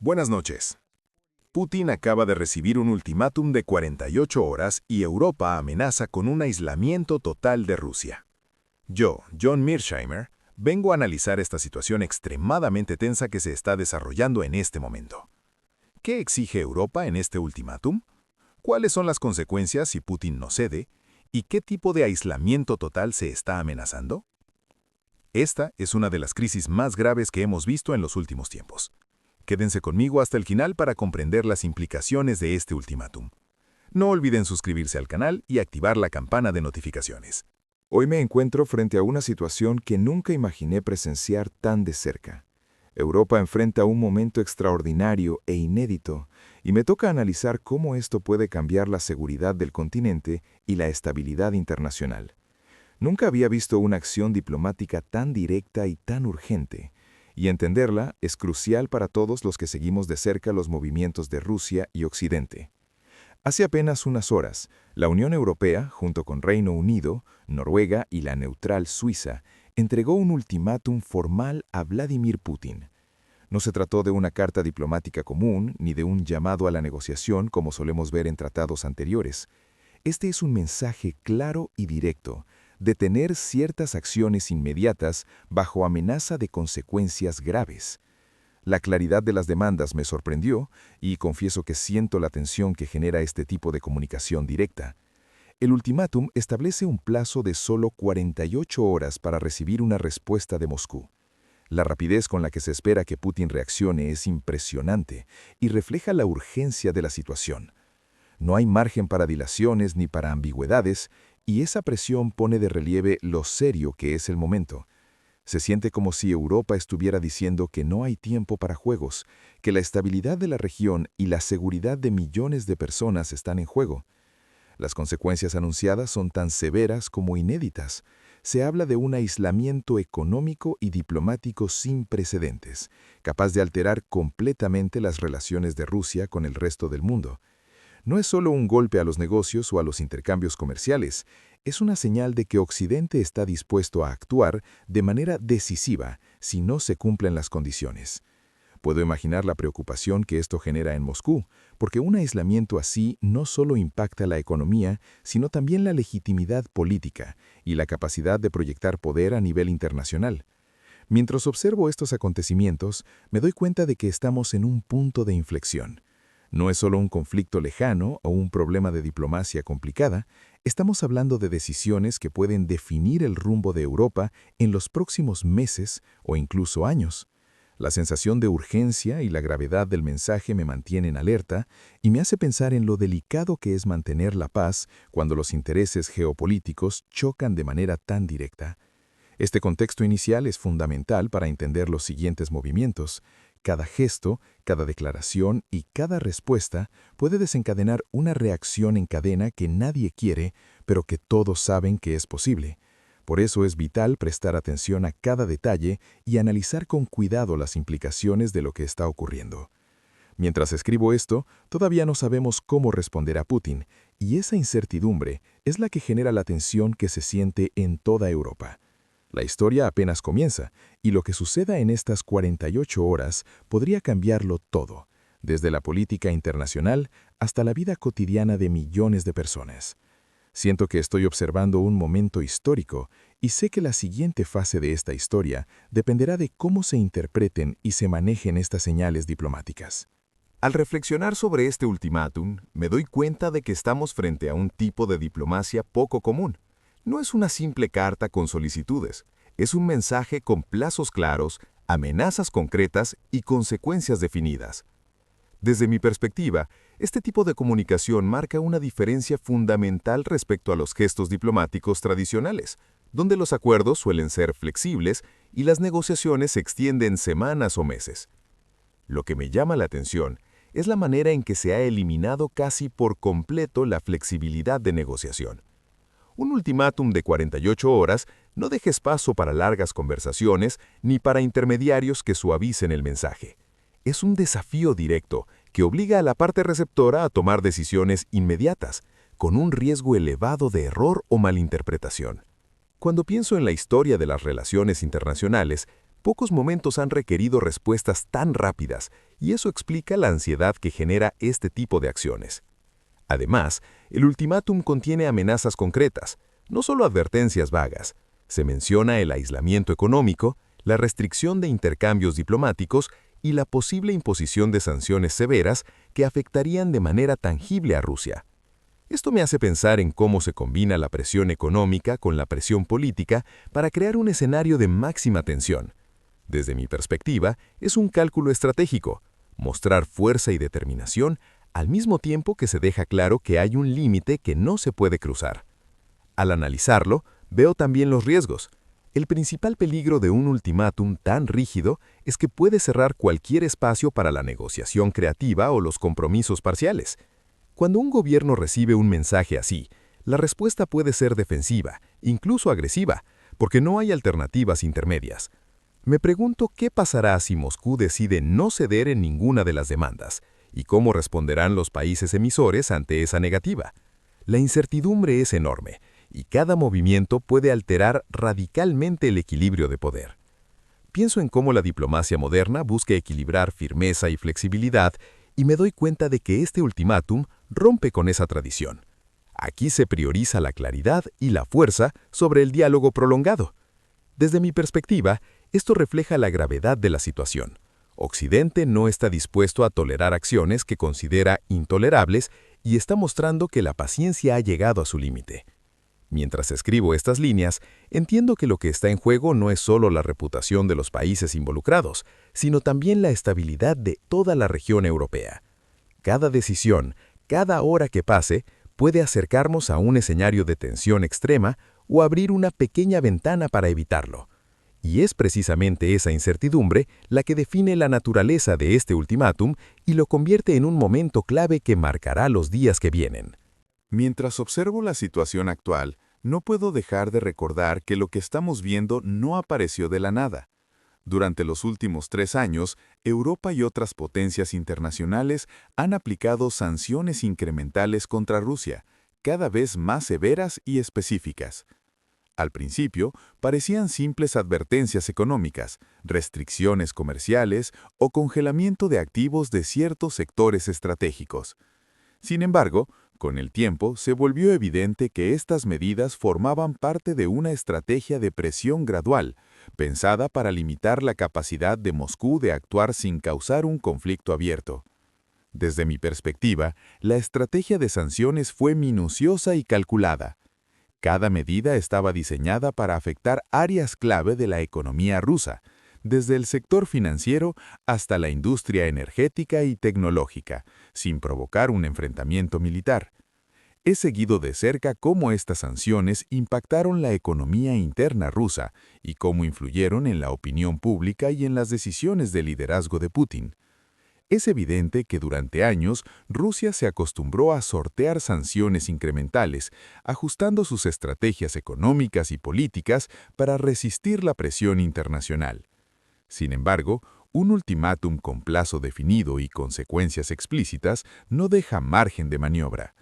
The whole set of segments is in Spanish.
Buenas noches. Putin acaba de recibir un ultimátum de 48 horas y Europa amenaza con un aislamiento total de Rusia. Yo, John Mearsheimer, vengo a analizar esta situación extremadamente tensa que se está desarrollando en este momento. ¿Qué exige Europa en este ultimátum? ¿Cuáles son las consecuencias si Putin no cede? ¿Y qué tipo de aislamiento total se está amenazando? Esta es una de las crisis más graves que hemos visto en los últimos tiempos. Quédense conmigo hasta el final para comprender las implicaciones de este ultimátum. No olviden suscribirse al canal y activar la campana de notificaciones. Hoy me encuentro frente a una situación que nunca imaginé presenciar tan de cerca. Europa enfrenta un momento extraordinario e inédito, y me toca analizar cómo esto puede cambiar la seguridad del continente y la estabilidad internacional. Nunca había visto una acción diplomática tan directa y tan urgente, y entenderla es crucial para todos los que seguimos de cerca los movimientos de Rusia y Occidente. Hace apenas unas horas, la Unión Europea, junto con Reino Unido, Noruega y la neutral Suiza, entregó un ultimátum formal a Vladimir Putin. No se trató de una carta diplomática común ni de un llamado a la negociación como solemos ver en tratados anteriores. Este es un mensaje claro y directo: detener ciertas acciones inmediatas bajo amenaza de consecuencias graves. La claridad de las demandas me sorprendió y confieso que siento la tensión que genera este tipo de comunicación directa. El ultimátum establece un plazo de solo 48 horas para recibir una respuesta de Moscú. La rapidez con la que se espera que Putin reaccione es impresionante y refleja la urgencia de la situación. No hay margen para dilaciones ni para ambigüedades, y esa presión pone de relieve lo serio que es el momento. Se siente como si Europa estuviera diciendo que no hay tiempo para juegos, que la estabilidad de la región y la seguridad de millones de personas están en juego. Las consecuencias anunciadas son tan severas como inéditas. Se habla de un aislamiento económico y diplomático sin precedentes, capaz de alterar completamente las relaciones de Rusia con el resto del mundo. No es solo un golpe a los negocios o a los intercambios comerciales, es una señal de que Occidente está dispuesto a actuar de manera decisiva si no se cumplen las condiciones. Puedo imaginar la preocupación que esto genera en Moscú, porque un aislamiento así no solo impacta la economía, sino también la legitimidad política y la capacidad de proyectar poder a nivel internacional. Mientras observo estos acontecimientos, me doy cuenta de que estamos en un punto de inflexión. No es solo un conflicto lejano o un problema de diplomacia complicada, estamos hablando de decisiones que pueden definir el rumbo de Europa en los próximos meses o incluso años. La sensación de urgencia y la gravedad del mensaje me mantienen alerta y me hace pensar en lo delicado que es mantener la paz cuando los intereses geopolíticos chocan de manera tan directa. Este contexto inicial es fundamental para entender los siguientes movimientos. Cada gesto, cada declaración y cada respuesta puede desencadenar una reacción en cadena que nadie quiere, pero que todos saben que es posible. Por eso es vital prestar atención a cada detalle y analizar con cuidado las implicaciones de lo que está ocurriendo. Mientras escribo esto, todavía no sabemos cómo responder a Putin, y esa incertidumbre es la que genera la tensión que se siente en toda Europa. La historia apenas comienza, y lo que suceda en estas 48 horas podría cambiarlo todo, desde la política internacional hasta la vida cotidiana de millones de personas. Siento que estoy observando un momento histórico y sé que la siguiente fase de esta historia dependerá de cómo se interpreten y se manejen estas señales diplomáticas. Al reflexionar sobre este ultimátum, me doy cuenta de que estamos frente a un tipo de diplomacia poco común. No es una simple carta con solicitudes, es un mensaje con plazos claros, amenazas concretas y consecuencias definidas. Desde mi perspectiva, este tipo de comunicación marca una diferencia fundamental respecto a los gestos diplomáticos tradicionales, donde los acuerdos suelen ser flexibles y las negociaciones se extienden semanas o meses. Lo que me llama la atención es la manera en que se ha eliminado casi por completo la flexibilidad de negociación. Un ultimátum de 48 horas no deja espacio para largas conversaciones ni para intermediarios que suavicen el mensaje. Es un desafío directo que obliga a la parte receptora a tomar decisiones inmediatas, con un riesgo elevado de error o malinterpretación. Cuando pienso en la historia de las relaciones internacionales, Pocos momentos han requerido respuestas tan rápidas, y eso explica la ansiedad que genera este tipo de acciones. Además, el ultimátum contiene amenazas concretas, no solo advertencias vagas. Se menciona el aislamiento económico, la restricción de intercambios diplomáticos y la posible imposición de sanciones severas que afectarían de manera tangible a Rusia. Esto me hace pensar en cómo se combina la presión económica con la presión política para crear un escenario de máxima tensión. Desde mi perspectiva, es un cálculo estratégico, mostrar fuerza y determinación al mismo tiempo que se deja claro que hay un límite que no se puede cruzar. Al analizarlo, veo también los riesgos. El principal peligro de un ultimátum tan rígido es que puede cerrar cualquier espacio para la negociación creativa o los compromisos parciales. Cuando un gobierno recibe un mensaje así, la respuesta puede ser defensiva, incluso agresiva, porque no hay alternativas intermedias. Me pregunto qué pasará si Moscú decide no ceder en ninguna de las demandas, y cómo responderán los países emisores ante esa negativa. La incertidumbre es enorme, y cada movimiento puede alterar radicalmente el equilibrio de poder. Pienso en cómo la diplomacia moderna busca equilibrar firmeza y flexibilidad, y me doy cuenta de que este ultimátum rompe con esa tradición. Aquí se prioriza la claridad y la fuerza sobre el diálogo prolongado. Desde mi perspectiva, esto refleja la gravedad de la situación. Occidente no está dispuesto a tolerar acciones que considera intolerables y está mostrando que la paciencia ha llegado a su límite. Mientras escribo estas líneas, entiendo que lo que está en juego no es solo la reputación de los países involucrados, sino también la estabilidad de toda la región europea. Cada decisión, cada hora que pase, puede acercarnos a un escenario de tensión extrema o abrir una pequeña ventana para evitarlo. Y es precisamente esa incertidumbre la que define la naturaleza de este ultimátum y lo convierte en un momento clave que marcará los días que vienen. Mientras observo la situación actual, no puedo dejar de recordar que lo que estamos viendo no apareció de la nada. Durante los últimos 3 años, Europa y otras potencias internacionales han aplicado sanciones incrementales contra Rusia, cada vez más severas y específicas. Al principio, parecían simples advertencias económicas, restricciones comerciales o congelamiento de activos de ciertos sectores estratégicos. Sin embargo, con el tiempo se volvió evidente que estas medidas formaban parte de una estrategia de presión gradual, pensada para limitar la capacidad de Moscú de actuar sin causar un conflicto abierto. Desde mi perspectiva, la estrategia de sanciones fue minuciosa y calculada. Cada medida estaba diseñada para afectar áreas clave de la economía rusa, desde el sector financiero hasta la industria energética y tecnológica, sin provocar un enfrentamiento militar. He seguido de cerca cómo estas sanciones impactaron la economía interna rusa y cómo influyeron en la opinión pública y en las decisiones de liderazgo de Putin. Es evidente que durante años Rusia se acostumbró a sortear sanciones incrementales, ajustando sus estrategias económicas y políticas para resistir la presión internacional. Sin embargo, un ultimátum con plazo definido y consecuencias explícitas no deja margen de maniobra.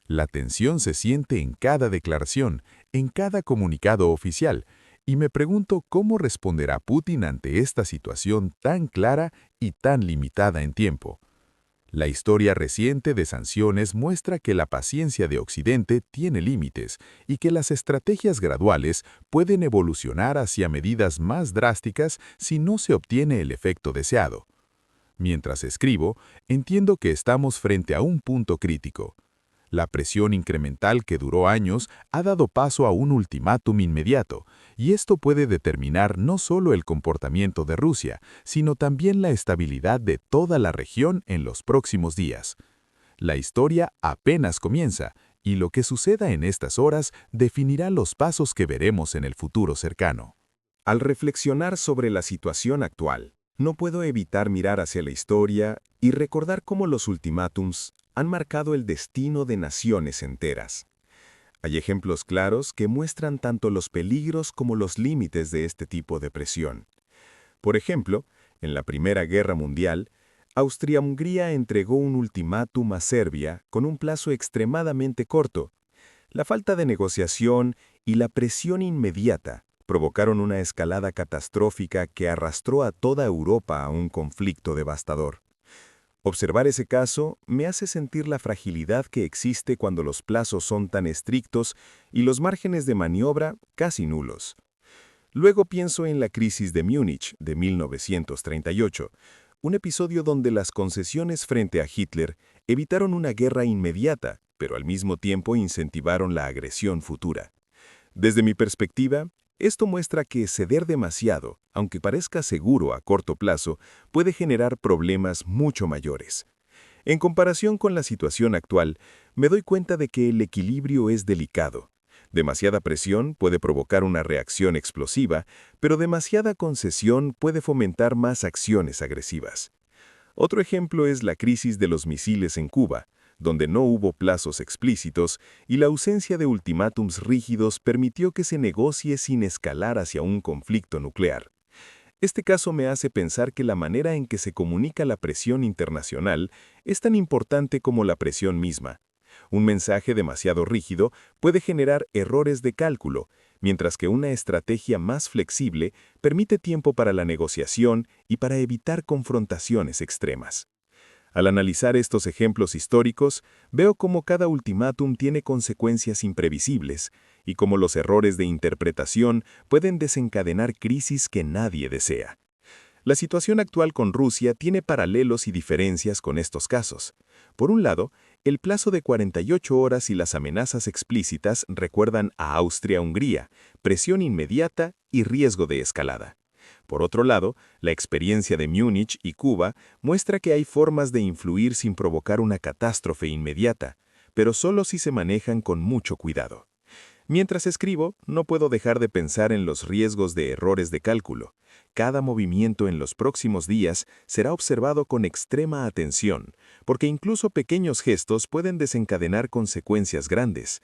La tensión se siente en cada declaración, en cada comunicado oficial, y me pregunto cómo responderá Putin ante esta situación tan clara y tan limitada en tiempo. La historia reciente de sanciones muestra que la paciencia de Occidente tiene límites y que las estrategias graduales pueden evolucionar hacia medidas más drásticas si no se obtiene el efecto deseado. Mientras escribo, entiendo que estamos frente a un punto crítico. La presión incremental que duró años ha dado paso a un ultimátum inmediato, y esto puede determinar no solo el comportamiento de Rusia, sino también la estabilidad de toda la región en los próximos días. La historia apenas comienza, y lo que suceda en estas horas definirá los pasos que veremos en el futuro cercano. Al reflexionar sobre la situación actual, no puedo evitar mirar hacia la historia y recordar cómo los ultimátums han marcado el destino de naciones enteras. Hay ejemplos claros que muestran tanto los peligros como los límites de este tipo de presión. Por ejemplo, en la Primera Guerra Mundial, Austria-Hungría entregó un ultimátum a Serbia con un plazo extremadamente corto. La falta de negociación y la presión inmediata provocaron una escalada catastrófica que arrastró a toda Europa a un conflicto devastador. Observar ese caso me hace sentir la fragilidad que existe cuando los plazos son tan estrictos y los márgenes de maniobra casi nulos. Luego pienso en la crisis de Múnich de 1938, un episodio donde las concesiones frente a Hitler evitaron una guerra inmediata, pero al mismo tiempo incentivaron la agresión futura. Desde mi perspectiva, esto muestra que ceder demasiado, aunque parezca seguro a corto plazo, puede generar problemas mucho mayores. En comparación con la situación actual, me doy cuenta de que el equilibrio es delicado. Demasiada presión puede provocar una reacción explosiva, pero demasiada concesión puede fomentar más acciones agresivas. Otro ejemplo es la crisis de los misiles en Cuba, donde no hubo plazos explícitos y la ausencia de ultimátums rígidos permitió que se negocie sin escalar hacia un conflicto nuclear. Este caso me hace pensar que la manera en que se comunica la presión internacional es tan importante como la presión misma. Un mensaje demasiado rígido puede generar errores de cálculo, mientras que una estrategia más flexible permite tiempo para la negociación y para evitar confrontaciones extremas. Al analizar estos ejemplos históricos, veo cómo cada ultimátum tiene consecuencias imprevisibles y cómo los errores de interpretación pueden desencadenar crisis que nadie desea. La situación actual con Rusia tiene paralelos y diferencias con estos casos. Por un lado, el plazo de 48 horas y las amenazas explícitas recuerdan a Austria-Hungría, presión inmediata y riesgo de escalada. Por otro lado, la experiencia de Múnich y Cuba muestra que hay formas de influir sin provocar una catástrofe inmediata, pero solo si se manejan con mucho cuidado. Mientras escribo, no puedo dejar de pensar en los riesgos de errores de cálculo. Cada movimiento en los próximos días será observado con extrema atención, porque incluso pequeños gestos pueden desencadenar consecuencias grandes.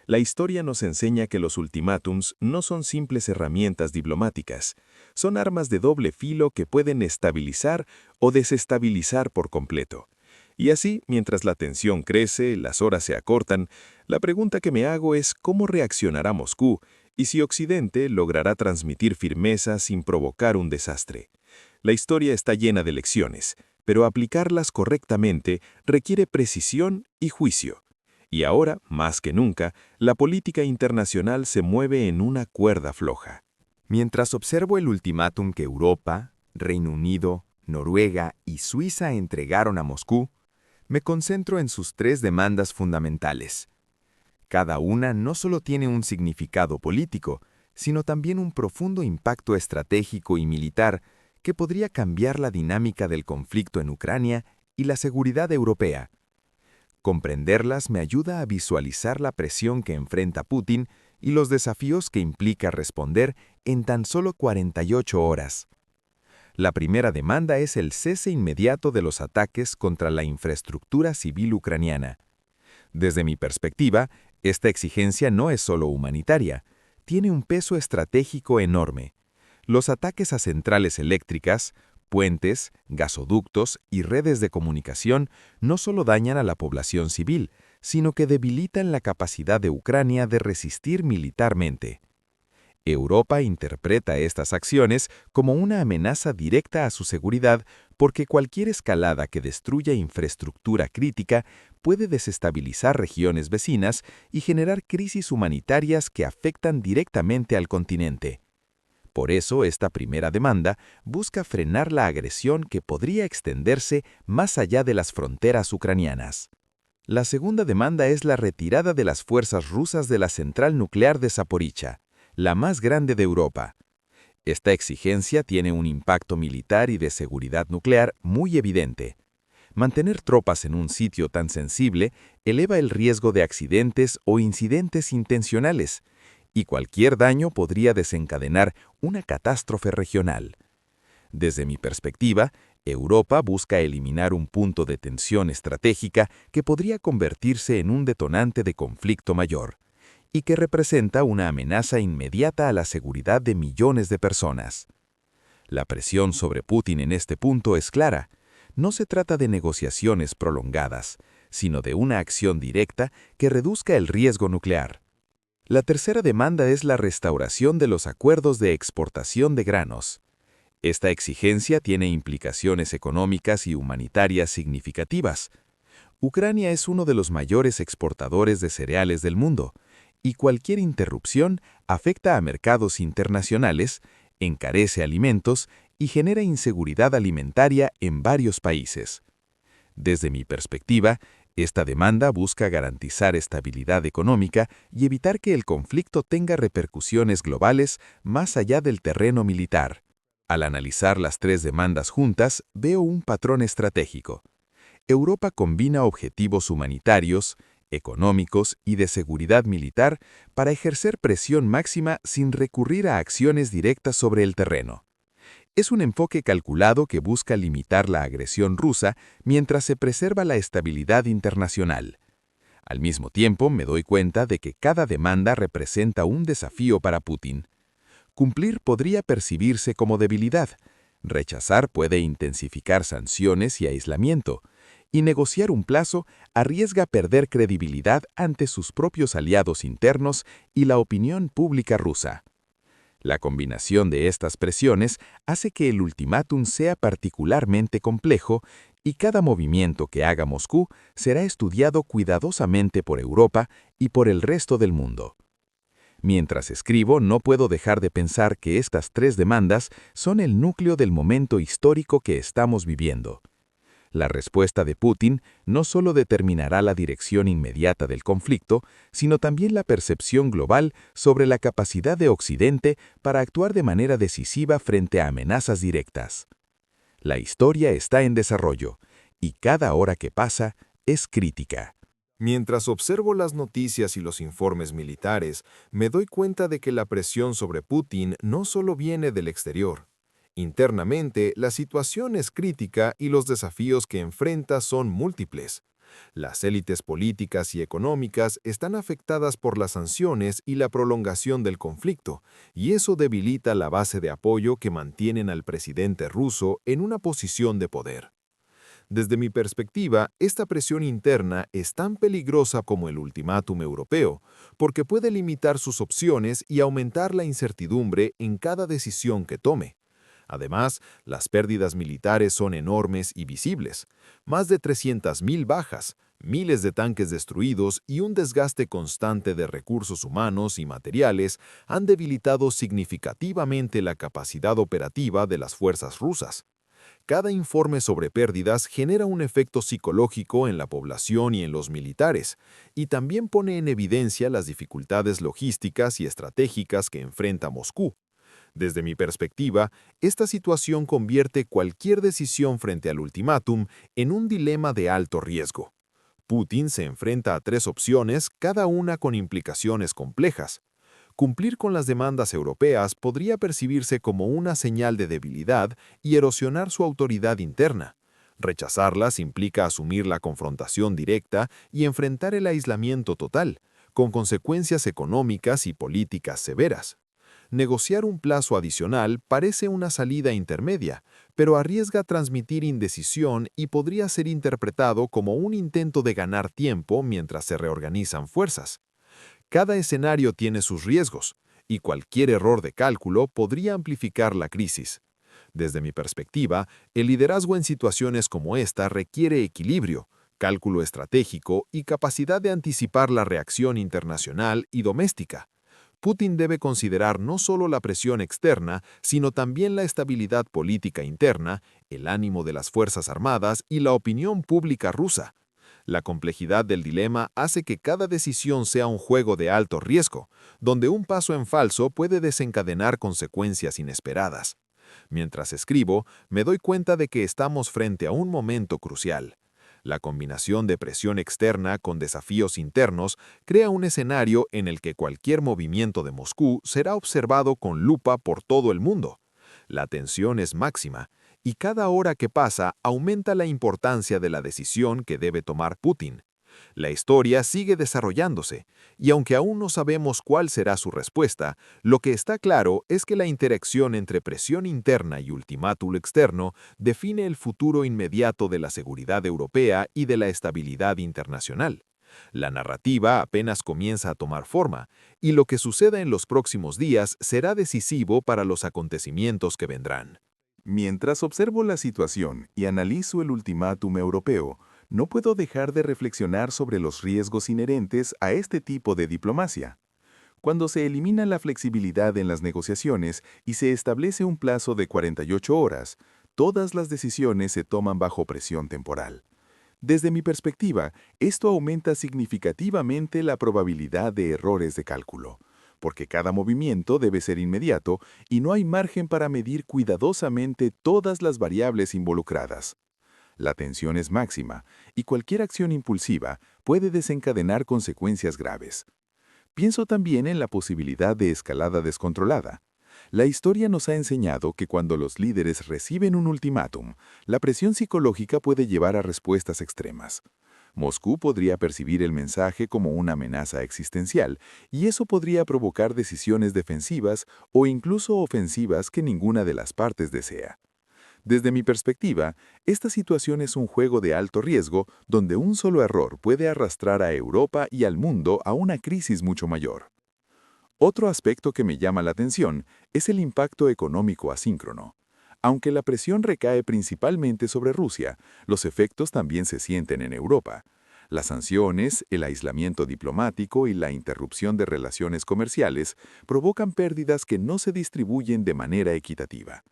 La historia nos enseña que los ultimátums no son simples herramientas diplomáticas, son armas de doble filo que pueden estabilizar o desestabilizar por completo. Y así, mientras la tensión crece, las horas se acortan, la pregunta que me hago es cómo reaccionará Moscú y si Occidente logrará transmitir firmeza sin provocar un desastre. La historia está llena de lecciones, pero aplicarlas correctamente requiere precisión y juicio. Y ahora, más que nunca, la política internacional se mueve en una cuerda floja. Mientras observo el ultimátum que Europa, Reino Unido, Noruega y Suiza entregaron a Moscú, me concentro en sus 3 demandas fundamentales. Cada una no solo tiene un significado político, sino también un profundo impacto estratégico y militar que podría cambiar la dinámica del conflicto en Ucrania y la seguridad europea. Comprenderlas me ayuda a visualizar la presión que enfrenta Putin y los desafíos que implica responder en tan solo 48 horas. La primera demanda es el cese inmediato de los ataques contra la infraestructura civil ucraniana. Desde mi perspectiva, esta exigencia no es solo humanitaria, tiene un peso estratégico enorme. Los ataques a centrales eléctricas, puentes, gasoductos y redes de comunicación no solo dañan a la población civil, sino que debilitan la capacidad de Ucrania de resistir militarmente. Europa interpreta estas acciones como una amenaza directa a su seguridad porque cualquier escalada que destruya infraestructura crítica puede desestabilizar regiones vecinas y generar crisis humanitarias que afectan directamente al continente. Por eso, esta primera demanda busca frenar la agresión que podría extenderse más allá de las fronteras ucranianas. La segunda demanda es la retirada de las fuerzas rusas de la central nuclear de Zaporizhia, la más grande de Europa. Esta exigencia tiene un impacto militar y de seguridad nuclear muy evidente. Mantener tropas en un sitio tan sensible eleva el riesgo de accidentes o incidentes intencionales, y cualquier daño podría desencadenar una catástrofe regional. Desde mi perspectiva, Europa busca eliminar un punto de tensión estratégica que podría convertirse en un detonante de conflicto mayor, y que representa una amenaza inmediata a la seguridad de millones de personas. La presión sobre Putin en este punto es clara. No se trata de negociaciones prolongadas, sino de una acción directa que reduzca el riesgo nuclear. La tercera demanda es la restauración de los acuerdos de exportación de granos. Esta exigencia tiene implicaciones económicas y humanitarias significativas. Ucrania es uno de los mayores exportadores de cereales del mundo, y cualquier interrupción afecta a mercados internacionales, encarece alimentos y genera inseguridad alimentaria en varios países. Desde mi perspectiva, esta demanda busca garantizar estabilidad económica y evitar que el conflicto tenga repercusiones globales más allá del terreno militar. Al analizar las tres demandas juntas, veo un patrón estratégico. Europa combina objetivos humanitarios, económicos y de seguridad militar para ejercer presión máxima sin recurrir a acciones directas sobre el terreno. Es un enfoque calculado que busca limitar la agresión rusa mientras se preserva la estabilidad internacional. Al mismo tiempo, me doy cuenta de que cada demanda representa un desafío para Putin. Cumplir podría percibirse como debilidad, rechazar puede intensificar sanciones y aislamiento, y negociar un plazo arriesga perder credibilidad ante sus propios aliados internos y la opinión pública rusa. La combinación de estas presiones hace que el ultimátum sea particularmente complejo y cada movimiento que haga Moscú será estudiado cuidadosamente por Europa y por el resto del mundo. Mientras escribo, no puedo dejar de pensar que estas tres demandas son el núcleo del momento histórico que estamos viviendo. La respuesta de Putin no solo determinará la dirección inmediata del conflicto, sino también la percepción global sobre la capacidad de Occidente para actuar de manera decisiva frente a amenazas directas. La historia está en desarrollo, y cada hora que pasa es crítica. Mientras observo las noticias y los informes militares, me doy cuenta de que la presión sobre Putin no solo viene del exterior. Internamente, la situación es crítica y los desafíos que enfrenta son múltiples. Las élites políticas y económicas están afectadas por las sanciones y la prolongación del conflicto, y eso debilita la base de apoyo que mantienen al presidente ruso en una posición de poder. Desde mi perspectiva, esta presión interna es tan peligrosa como el ultimátum europeo, porque puede limitar sus opciones y aumentar la incertidumbre en cada decisión que tome. Además, las pérdidas militares son enormes y visibles. Más de 300.000 bajas, miles de tanques destruidos y un desgaste constante de recursos humanos y materiales han debilitado significativamente la capacidad operativa de las fuerzas rusas. Cada informe sobre pérdidas genera un efecto psicológico en la población y en los militares, y también pone en evidencia las dificultades logísticas y estratégicas que enfrenta Moscú. Desde mi perspectiva, esta situación convierte cualquier decisión frente al ultimátum en un dilema de alto riesgo. Putin se enfrenta a tres opciones, cada una con implicaciones complejas. Cumplir con las demandas europeas podría percibirse como una señal de debilidad y erosionar su autoridad interna. Rechazarlas implica asumir la confrontación directa y enfrentar el aislamiento total, con consecuencias económicas y políticas severas. Negociar un plazo adicional parece una salida intermedia, pero arriesga transmitir indecisión y podría ser interpretado como un intento de ganar tiempo mientras se reorganizan fuerzas. Cada escenario tiene sus riesgos, y cualquier error de cálculo podría amplificar la crisis. Desde mi perspectiva, el liderazgo en situaciones como esta requiere equilibrio, cálculo estratégico y capacidad de anticipar la reacción internacional y doméstica. Putin debe considerar no solo la presión externa, sino también la estabilidad política interna, el ánimo de las Fuerzas Armadas y la opinión pública rusa. La complejidad del dilema hace que cada decisión sea un juego de alto riesgo, donde un paso en falso puede desencadenar consecuencias inesperadas. Mientras escribo, me doy cuenta de que estamos frente a un momento crucial. La combinación de presión externa con desafíos internos crea un escenario en el que cualquier movimiento de Moscú será observado con lupa por todo el mundo. La tensión es máxima, y cada hora que pasa aumenta la importancia de la decisión que debe tomar Putin. La historia sigue desarrollándose, y aunque aún no sabemos cuál será su respuesta, lo que está claro es que la interacción entre presión interna y ultimátum externo define el futuro inmediato de la seguridad europea y de la estabilidad internacional. La narrativa apenas comienza a tomar forma, y lo que suceda en los próximos días será decisivo para los acontecimientos que vendrán. Mientras observo la situación y analizo el ultimátum europeo, no puedo dejar de reflexionar sobre los riesgos inherentes a este tipo de diplomacia. Cuando se elimina la flexibilidad en las negociaciones y se establece un plazo de 48 horas, todas las decisiones se toman bajo presión temporal. Desde mi perspectiva, esto aumenta significativamente la probabilidad de errores de cálculo, porque cada movimiento debe ser inmediato y no hay margen para medir cuidadosamente todas las variables involucradas. La tensión es máxima y cualquier acción impulsiva puede desencadenar consecuencias graves. Pienso también en la posibilidad de escalada descontrolada. La historia nos ha enseñado que cuando los líderes reciben un ultimátum, la presión psicológica puede llevar a respuestas extremas. Moscú podría percibir el mensaje como una amenaza existencial, y eso podría provocar decisiones defensivas o incluso ofensivas que ninguna de las partes desea. Desde mi perspectiva, esta situación es un juego de alto riesgo donde un solo error puede arrastrar a Europa y al mundo a una crisis mucho mayor. Otro aspecto que me llama la atención es el impacto económico asíncrono. Aunque la presión recae principalmente sobre Rusia, los efectos también se sienten en Europa. Las sanciones, el aislamiento diplomático y la interrupción de relaciones comerciales provocan pérdidas que no se distribuyen de manera equitativa.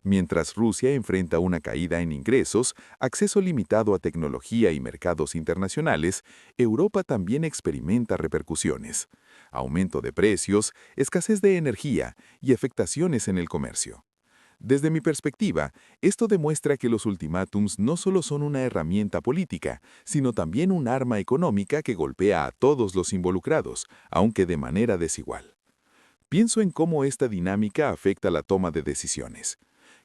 Mientras Rusia enfrenta una caída en ingresos, acceso limitado a tecnología y mercados internacionales, Europa también experimenta repercusiones: aumento de precios, escasez de energía y afectaciones en el comercio. Desde mi perspectiva, esto demuestra que los ultimátums no solo son una herramienta política, sino también un arma económica que golpea a todos los involucrados, aunque de manera desigual. Pienso en cómo esta dinámica afecta la toma de decisiones.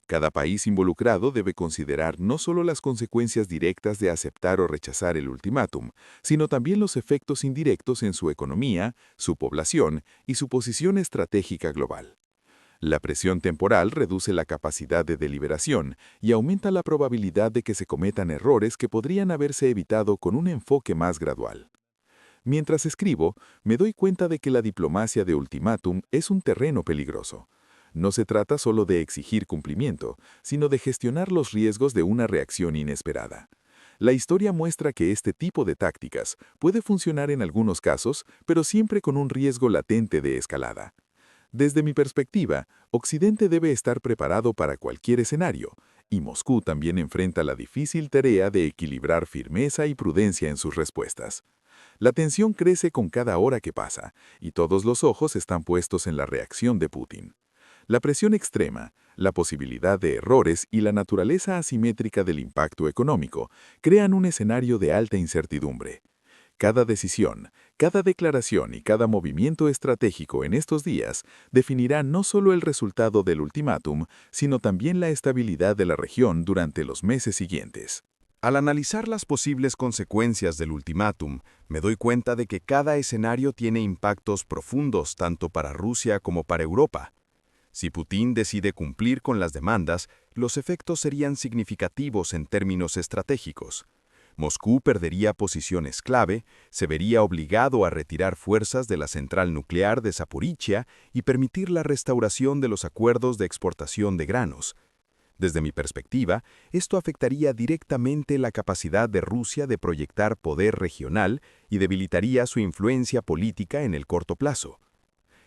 Cada país involucrado debe considerar no solo las consecuencias directas de aceptar o rechazar el ultimátum, sino también los efectos indirectos en su economía, su población y su posición estratégica global. La presión temporal reduce la capacidad de deliberación y aumenta la probabilidad de que se cometan errores que podrían haberse evitado con un enfoque más gradual. Mientras escribo, me doy cuenta de que la diplomacia de ultimátum es un terreno peligroso. No se trata solo de exigir cumplimiento, sino de gestionar los riesgos de una reacción inesperada. La historia muestra que este tipo de tácticas puede funcionar en algunos casos, pero siempre con un riesgo latente de escalada. Desde mi perspectiva, Occidente debe estar preparado para cualquier escenario, y Moscú también enfrenta la difícil tarea de equilibrar firmeza y prudencia en sus respuestas. La tensión crece con cada hora que pasa, y todos los ojos están puestos en la reacción de Putin. La presión extrema, la posibilidad de errores y la naturaleza asimétrica del impacto económico crean un escenario de alta incertidumbre. Cada decisión, cada declaración y cada movimiento estratégico en estos días definirá no solo el resultado del ultimátum, sino también la estabilidad de la región durante los meses siguientes. Al analizar las posibles consecuencias del ultimátum, me doy cuenta de que cada escenario tiene impactos profundos tanto para Rusia como para Europa. Si Putin decide cumplir con las demandas, los efectos serían significativos en términos estratégicos. Moscú perdería posiciones clave, se vería obligado a retirar fuerzas de la central nuclear de Zaporizhia y permitir la restauración de los acuerdos de exportación de granos. Desde mi perspectiva, esto afectaría directamente la capacidad de Rusia de proyectar poder regional y debilitaría su influencia política en el corto plazo.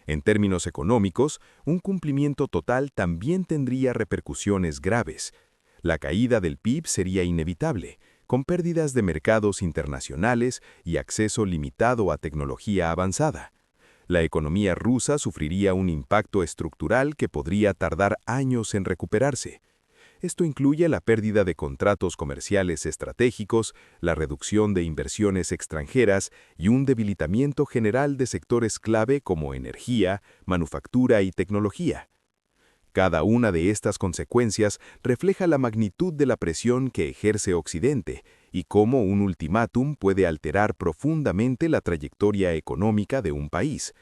En términos económicos, un cumplimiento total también tendría repercusiones graves. La caída del PIB sería inevitable, con pérdidas de mercados internacionales y acceso limitado a tecnología avanzada. La economía rusa sufriría un impacto estructural que podría tardar años en recuperarse. Esto incluye la pérdida de contratos comerciales estratégicos, la reducción de inversiones extranjeras y un debilitamiento general de sectores clave como energía, manufactura y tecnología. Cada una de estas consecuencias refleja la magnitud de la presión que ejerce Occidente y cómo un ultimátum puede alterar profundamente la trayectoria económica de un país.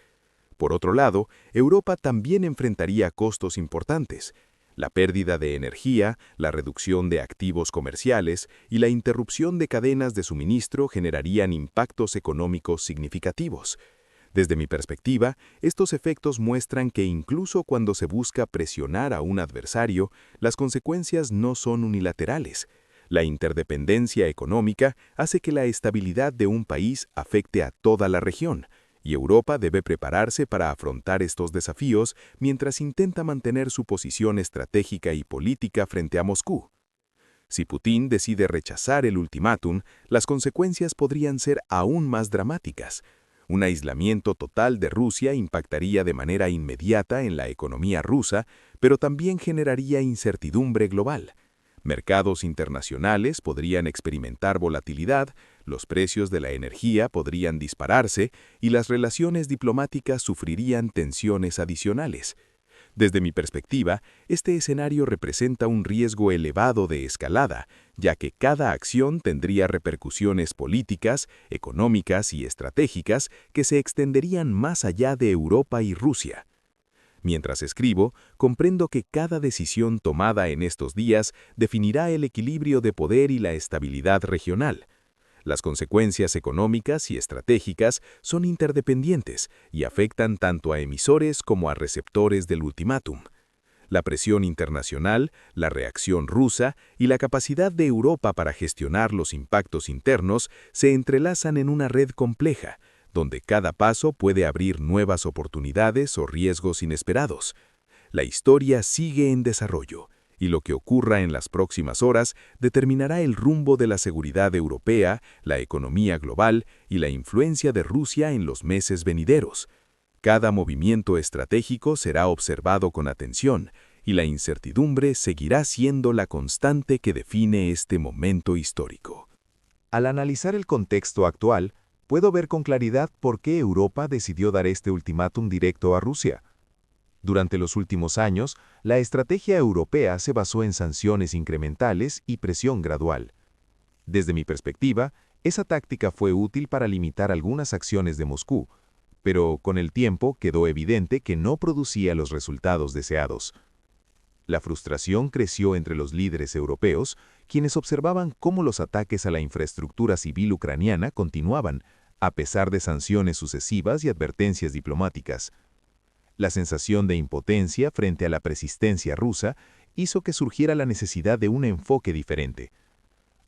Por otro lado, Europa también enfrentaría costos importantes. La pérdida de energía, la reducción de activos comerciales y la interrupción de cadenas de suministro generarían impactos económicos significativos. Desde mi perspectiva, estos efectos muestran que incluso cuando se busca presionar a un adversario, las consecuencias no son unilaterales. La interdependencia económica hace que la estabilidad de un país afecte a toda la región, y Europa debe prepararse para afrontar estos desafíos mientras intenta mantener su posición estratégica y política frente a Moscú. Si Putin decide rechazar el ultimátum, las consecuencias podrían ser aún más dramáticas. Un aislamiento total de Rusia impactaría de manera inmediata en la economía rusa, pero también generaría incertidumbre global. Mercados internacionales podrían experimentar volatilidad, los precios de la energía podrían dispararse y las relaciones diplomáticas sufrirían tensiones adicionales. Desde mi perspectiva, este escenario representa un riesgo elevado de escalada, ya que cada acción tendría repercusiones políticas, económicas y estratégicas que se extenderían más allá de Europa y Rusia. Mientras escribo, comprendo que cada decisión tomada en estos días definirá el equilibrio de poder y la estabilidad regional. Las consecuencias económicas y estratégicas son interdependientes y afectan tanto a emisores como a receptores del ultimátum. La presión internacional, la reacción rusa y la capacidad de Europa para gestionar los impactos internos se entrelazan en una red compleja, donde cada paso puede abrir nuevas oportunidades o riesgos inesperados. La historia sigue en desarrollo, y lo que ocurra en las próximas horas determinará el rumbo de la seguridad europea, la economía global y la influencia de Rusia en los meses venideros. Cada movimiento estratégico será observado con atención, y la incertidumbre seguirá siendo la constante que define este momento histórico. Al analizar el contexto actual, puedo ver con claridad por qué Europa decidió dar este ultimátum directo a Rusia. Durante los últimos años, la estrategia europea se basó en sanciones incrementales y presión gradual. Desde mi perspectiva, esa táctica fue útil para limitar algunas acciones de Moscú, pero con el tiempo quedó evidente que no producía los resultados deseados. La frustración creció entre los líderes europeos, quienes observaban cómo los ataques a la infraestructura civil ucraniana continuaban, a pesar de sanciones sucesivas y advertencias diplomáticas. La sensación de impotencia frente a la persistencia rusa hizo que surgiera la necesidad de un enfoque diferente.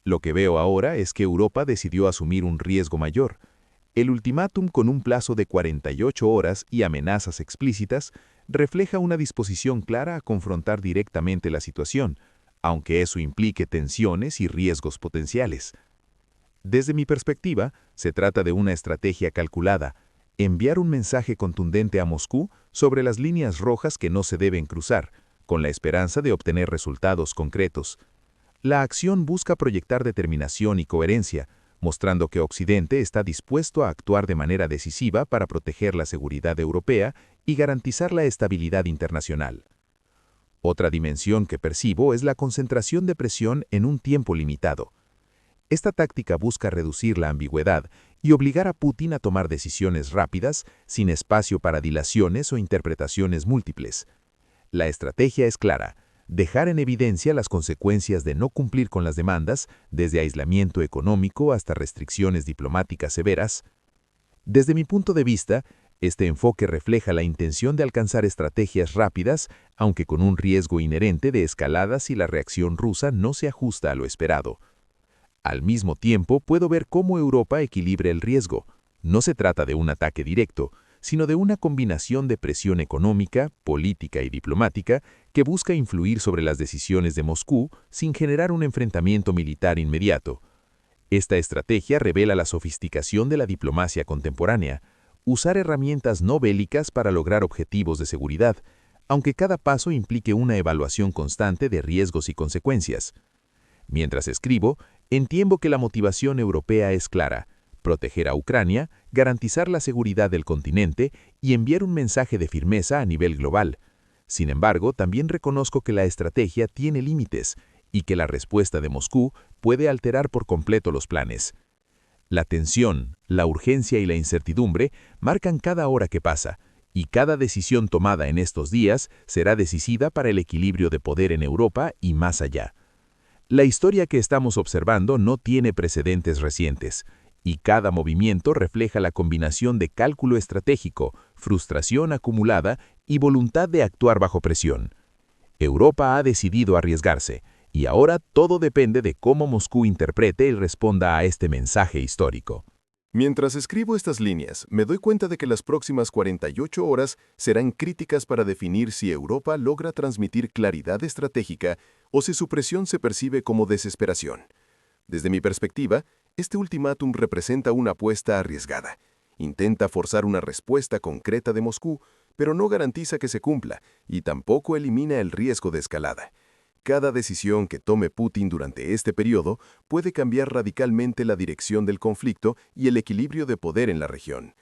Lo que veo ahora es que Europa decidió asumir un riesgo mayor. El ultimátum con un plazo de 48 horas y amenazas explícitas refleja una disposición clara a confrontar directamente la situación, aunque eso implique tensiones y riesgos potenciales. Desde mi perspectiva, se trata de una estrategia calculada, enviar un mensaje contundente a Moscú sobre las líneas rojas que no se deben cruzar, con la esperanza de obtener resultados concretos. La acción busca proyectar determinación y coherencia, mostrando que Occidente está dispuesto a actuar de manera decisiva para proteger la seguridad europea y garantizar la estabilidad internacional. Otra dimensión que percibo es la concentración de presión en un tiempo limitado. Esta táctica busca reducir la ambigüedad y obligar a Putin a tomar decisiones rápidas, sin espacio para dilaciones o interpretaciones múltiples. La estrategia es clara: dejar en evidencia las consecuencias de no cumplir con las demandas, desde aislamiento económico hasta restricciones diplomáticas severas. Desde mi punto de vista, este enfoque refleja la intención de alcanzar estrategias rápidas, aunque con un riesgo inherente de escalada si la reacción rusa no se ajusta a lo esperado. Al mismo tiempo, puedo ver cómo Europa equilibra el riesgo. No se trata de un ataque directo, sino de una combinación de presión económica, política y diplomática que busca influir sobre las decisiones de Moscú sin generar un enfrentamiento militar inmediato. Esta estrategia revela la sofisticación de la diplomacia contemporánea: usar herramientas no bélicas para lograr objetivos de seguridad, aunque cada paso implique una evaluación constante de riesgos y consecuencias. Mientras escribo, entiendo que la motivación europea es clara: proteger a Ucrania, garantizar la seguridad del continente y enviar un mensaje de firmeza a nivel global. Sin embargo, también reconozco que la estrategia tiene límites y que la respuesta de Moscú puede alterar por completo los planes. La tensión, la urgencia y la incertidumbre marcan cada hora que pasa, y cada decisión tomada en estos días será decisiva para el equilibrio de poder en Europa y más allá. La historia que estamos observando no tiene precedentes recientes, y cada movimiento refleja la combinación de cálculo estratégico, frustración acumulada y voluntad de actuar bajo presión. Europa ha decidido arriesgarse, y ahora todo depende de cómo Moscú interprete y responda a este mensaje histórico. Mientras escribo estas líneas, me doy cuenta de que las próximas 48 horas serán críticas para definir si Europa logra transmitir claridad estratégica o si su presión se percibe como desesperación. Desde mi perspectiva, este ultimátum representa una apuesta arriesgada. Intenta forzar una respuesta concreta de Moscú, pero no garantiza que se cumpla y tampoco elimina el riesgo de escalada. Cada decisión que tome Putin durante este periodo puede cambiar radicalmente la dirección del conflicto y el equilibrio de poder en la región.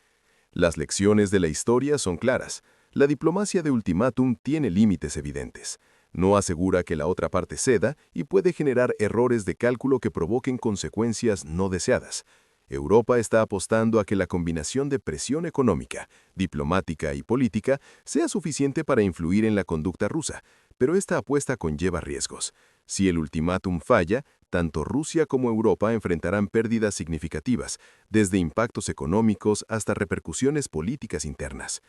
Las lecciones de la historia son claras. La diplomacia de ultimátum tiene límites evidentes. No asegura que la otra parte ceda y puede generar errores de cálculo que provoquen consecuencias no deseadas. Europa está apostando a que la combinación de presión económica, diplomática y política sea suficiente para influir en la conducta rusa, pero esta apuesta conlleva riesgos. Si el ultimátum falla, tanto Rusia como Europa enfrentarán pérdidas significativas, desde impactos económicos hasta repercusiones políticas internas.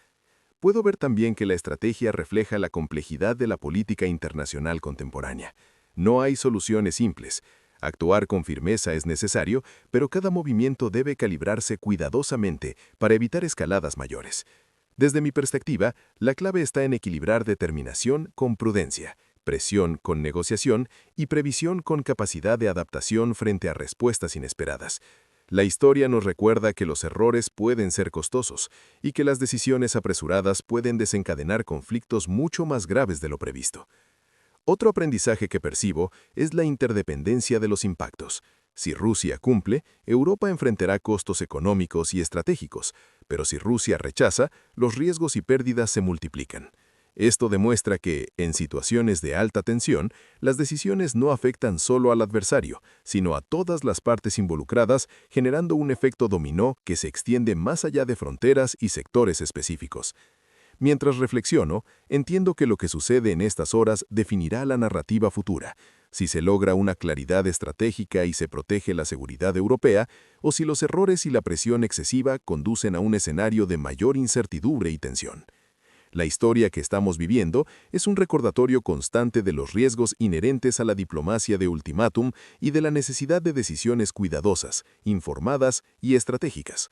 Puedo ver también que la estrategia refleja la complejidad de la política internacional contemporánea. No hay soluciones simples. Actuar con firmeza es necesario, pero cada movimiento debe calibrarse cuidadosamente para evitar escaladas mayores. Desde mi perspectiva, la clave está en equilibrar determinación con prudencia, presión con negociación y previsión con capacidad de adaptación frente a respuestas inesperadas. La historia nos recuerda que los errores pueden ser costosos y que las decisiones apresuradas pueden desencadenar conflictos mucho más graves de lo previsto. Otro aprendizaje que percibo es la interdependencia de los impactos. Si Rusia cumple, Europa enfrentará costos económicos y estratégicos, pero si Rusia rechaza, los riesgos y pérdidas se multiplican. Esto demuestra que, en situaciones de alta tensión, las decisiones no afectan solo al adversario, sino a todas las partes involucradas, generando un efecto dominó que se extiende más allá de fronteras y sectores específicos. Mientras reflexiono, entiendo que lo que sucede en estas horas definirá la narrativa futura, si se logra una claridad estratégica y se protege la seguridad europea, o si los errores y la presión excesiva conducen a un escenario de mayor incertidumbre y tensión. La historia que estamos viviendo es un recordatorio constante de los riesgos inherentes a la diplomacia de ultimátum y de la necesidad de decisiones cuidadosas, informadas y estratégicas.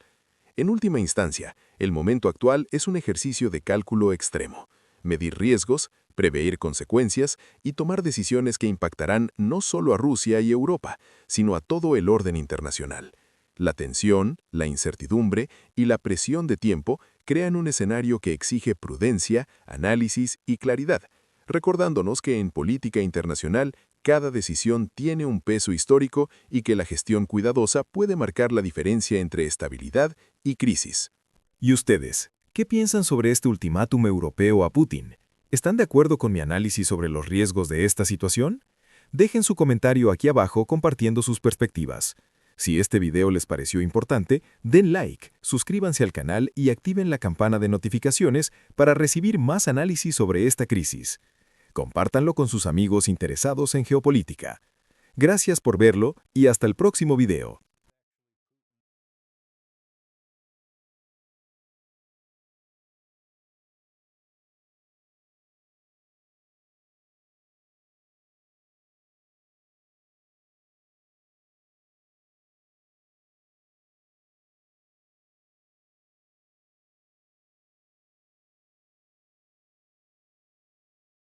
En última instancia, el momento actual es un ejercicio de cálculo extremo. Medir riesgos, prever consecuencias y tomar decisiones que impactarán no solo a Rusia y Europa, sino a todo el orden internacional. La tensión, la incertidumbre y la presión de tiempo crean un escenario que exige prudencia, análisis y claridad, recordándonos que en política internacional cada decisión tiene un peso histórico y que la gestión cuidadosa puede marcar la diferencia entre estabilidad y crisis. ¿Y ustedes? ¿Qué piensan sobre este ultimátum europeo a Putin? ¿Están de acuerdo con mi análisis sobre los riesgos de esta situación? Dejen su comentario aquí abajo compartiendo sus perspectivas. Si este video les pareció importante, den like, suscríbanse al canal y activen la campana de notificaciones para recibir más análisis sobre esta crisis. Compártanlo con sus amigos interesados en geopolítica. Gracias por verlo y hasta el próximo video.